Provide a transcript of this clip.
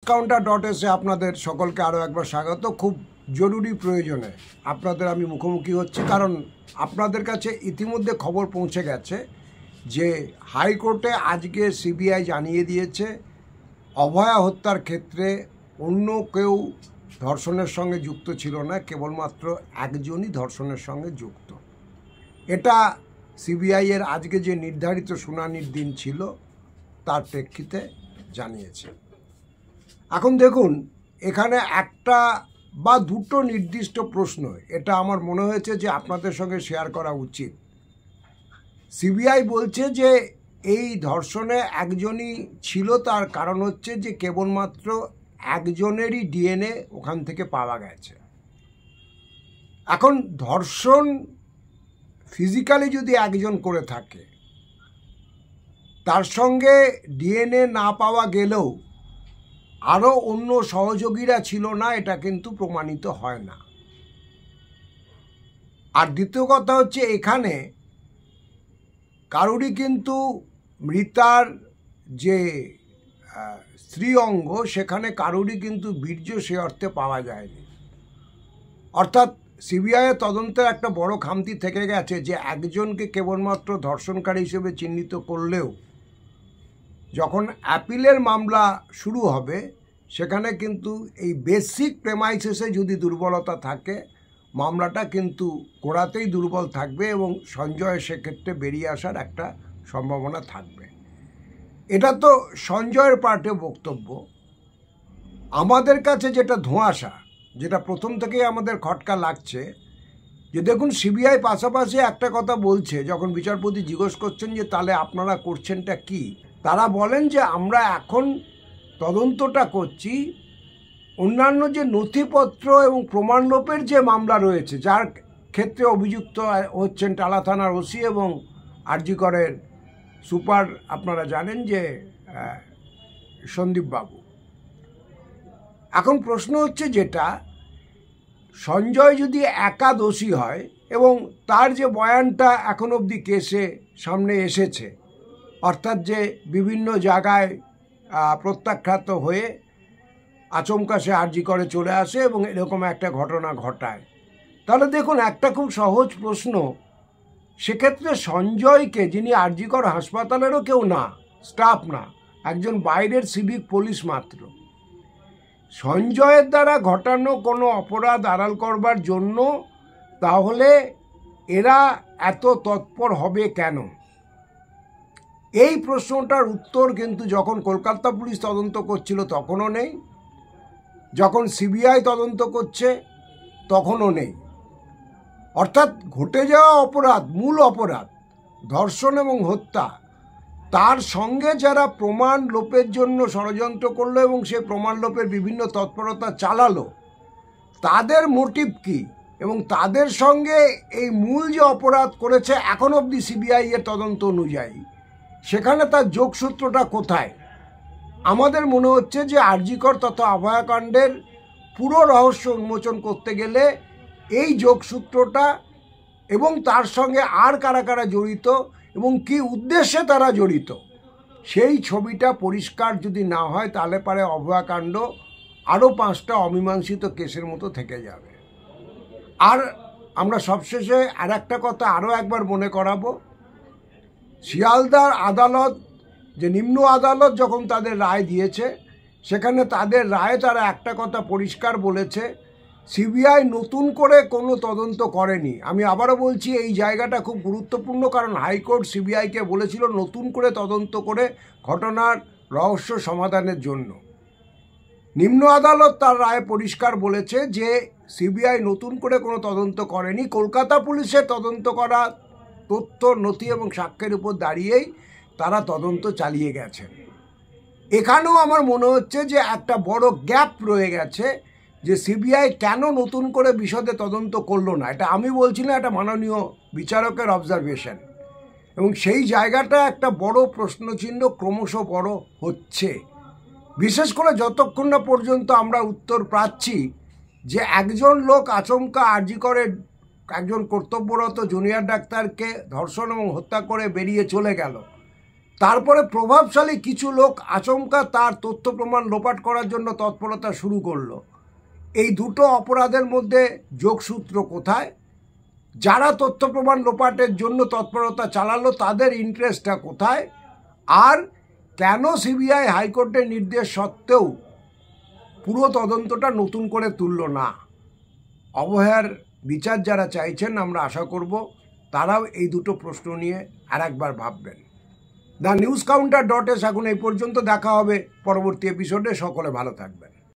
NewsCounter.s আপনাদের সকলকে আরও একবার স্বাগত। খুব জরুরি প্রয়োজনে আপনাদের আমি মুখোমুখি হচ্ছি, কারণ আপনাদের কাছে ইতিমধ্যে খবর পৌঁছে গেছে যে হাইকোর্টে আজকে সিবিআই জানিয়ে দিয়েছে অভয়া হত্যার ক্ষেত্রে অন্য কেউ ধর্ষণের সঙ্গে যুক্ত ছিল না, কেবলমাত্র একজনই ধর্ষণের সঙ্গে যুক্ত। এটা সিবিআইয়ের আজকে যে নির্ধারিত শুনানির দিন ছিল তার প্রেক্ষিতে জানিয়েছে। এখন দেখুন, এখানে একটা বা দুটো নির্দিষ্ট প্রশ্ন এটা আমার মনে হয়েছে যে আপনাদের সঙ্গে শেয়ার করা উচিত। সিবিআই বলছে যে এই ধর্ষণে একজনই ছিল, তার কারণ হচ্ছে যে কেবলমাত্র একজনেরই ডিএনএ ওখান থেকে পাওয়া গেছে। এখন ধর্ষণ ফিজিক্যালি যদি একজন করে থাকে, তার সঙ্গে ডিএনএ না পাওয়া গেলেও আরও অন্য সহযোগীরা ছিল না, এটা কিন্তু প্রমাণিত হয় না। আর দ্বিতীয় কথা হচ্ছে, এখানে কারুরই কিন্তু মৃতার যে স্ত্রী অঙ্গ, সেখানে কারুরই কিন্তু বীর্য সে অর্থে পাওয়া যায়নি। অর্থাৎ সিবিআইয়ের তদন্তের একটা বড় খামতি থেকে গেছে যে একজনকে কেবলমাত্র ধর্ষণকারী হিসেবে চিহ্নিত করলেও যখন অ্যাপিলের মামলা শুরু হবে, সেখানে কিন্তু এই বেসিক প্রেমাইসিসে যদি দুর্বলতা থাকে, মামলাটা কিন্তু গোড়াতেই দুর্বল থাকবে এবং সঞ্জয় সেক্ষেত্রে বেরিয়ে আসার একটা সম্ভাবনা থাকবে। এটা তো সঞ্জয়ের পার্টে বক্তব্য। আমাদের কাছে যেটা ধোঁয়াশা, যেটা প্রথম থেকেই আমাদের খটকা লাগছে, যে দেখুন সিবিআই পাশাপাশি একটা কথা বলছে, যখন বিচারপতি জিজ্ঞেস করছেন যে তাহলে আপনারা করছেনটা কি, তারা বলেন যে আমরা এখন তদন্তটা করছি অন্যান্য যে নথিপত্র এবং প্রমাণলোপের যে মামলা রয়েছে, যার ক্ষেত্রে অভিযুক্ত হচ্ছেন টালা থানার ওসি এবং আরজিকরের সুপার, আপনারা জানেন যে সন্দীপবাবু। এখন প্রশ্ন হচ্ছে, যেটা সঞ্জয় যদি একা দোষী হয় এবং তার যে বয়ানটা এখন অবধি কেসে সামনে এসেছে, অর্থাৎ যে বিভিন্ন জায়গায় প্রত্যাখ্যাত হয়ে আচমকা সে আরজিকরে চলে আসে এবং এরকম একটা ঘটনা ঘটায়, তাহলে দেখুন একটা খুব সহজ প্রশ্ন, সেক্ষেত্রে সঞ্জয়কে, যিনি আরজিকর হাসপাতালেরও কেউ না, স্টাফ না, একজন বাইরের সিভিক পুলিশ মাত্র, সঞ্জয়ের দ্বারা ঘটানো কোনো অপরাধ আড়াল করবার জন্য তাহলে এরা এত তৎপর হবে কেন? এই প্রশ্নটার উত্তর কিন্তু যখন কলকাতা পুলিশ তদন্ত করছিল তখনও নেই, যখন সিবিআই তদন্ত করছে তখনও নেই। অর্থাৎ ঘটে যাওয়া অপরাধ, মূল অপরাধ ধর্ষণ এবং হত্যা, তার সঙ্গে যারা প্রমাণ লোপের জন্য ষড়যন্ত্র করলো এবং সে প্রমাণ লোপের বিভিন্ন তৎপরতা চালালো, তাদের মোটিভ কি এবং তাদের সঙ্গে এই মূল যে অপরাধ করেছে এখন অবধি সিবিআই এর তদন্ত অনুযায়ী, সেখানে তার যোগসূত্রটা কোথায়? আমাদের মনে হচ্ছে যে আরজিকর তথা অভয়াকাণ্ডের পুরো রহস্য উন্মোচন করতে গেলে এই যোগসূত্রটা এবং তার সঙ্গে আর কারা কারা জড়িত এবং কি উদ্দেশ্যে তারা জড়িত, সেই ছবিটা পরিষ্কার যদি না হয়, তাহলে পারে অভয়াকাণ্ড আরও 5টা অমীমাংসিত কেসের মতো থেকে যাবে। আর আমরা সবশেষে আর একটা কথা আরও একবার মনে করাবো, শিয়ালদার আদালত, যে নিম্ন আদালত যখন তাদের রায় দিয়েছে, সেখানে তাদের রায়ে তারা একটা কথা পরিষ্কার বলেছে, সিবিআই নতুন করে কোনো তদন্ত করেনি। আমি আবারও বলছি, এই জায়গাটা খুব গুরুত্বপূর্ণ, কারণ হাইকোর্ট সিবিআইকে বলেছিল নতুন করে তদন্ত করে ঘটনার রহস্য সমাধানের জন্য। নিম্ন আদালত তার রায়ে পরিষ্কার বলেছে যে সিবিআই নতুন করে কোনো তদন্ত করেনি, কলকাতা পুলিশের তদন্ত করা তথ্য, নথি এবং সাক্ষ্যের উপর দাঁড়িয়েই তারা তদন্ত চালিয়ে গেছেন। এখানেও আমার মনে হচ্ছে যে একটা বড় গ্যাপ রয়ে গেছে, যে সিবিআই কেন নতুন করে বিশদে তদন্ত করলো না। এটা আমি বলছি না, এটা মাননীয় বিচারকের অবজারভেশন, এবং সেই জায়গাটা একটা বড় প্রশ্নচিহ্ন ক্রমশ বড় হচ্ছে, বিশেষ করে যতক্ষণ না পর্যন্ত আমরা উত্তর পাচ্ছি যে একজন লোক আচমকা আরজিকরের একজন কর্তব্যরত জুনিয়র ডাক্তারকে ধর্ষণ এবং হত্যা করে বেরিয়ে চলে গেল, তারপরে প্রভাবশালী কিছু লোক আচমকা তার তথ্য প্রমাণ লোপাট করার জন্য তৎপরতা শুরু করলো। এই দুটো অপরাধের মধ্যে যোগসূত্র কোথায়? যারা তথ্য প্রমাণ লোপাটের জন্য তৎপরতা চালালো তাদের ইন্টারেস্টটা কোথায়? আর কেন সিবিআই হাইকোর্টের নির্দেশ সত্ত্বেও পুরো তদন্তটা নতুন করে তুলল না? অভয়ার বিচার যারা চাইছেন আমরা আশা করব তারাও এই দুটো প্রশ্ন নিয়ে আর একবার ভাববেন। দ্য নিউজ কাউন্টার .s এখন এই পর্যন্ত। দেখা হবে পরবর্তী এপিসোডে। সকলে ভালো থাকবেন।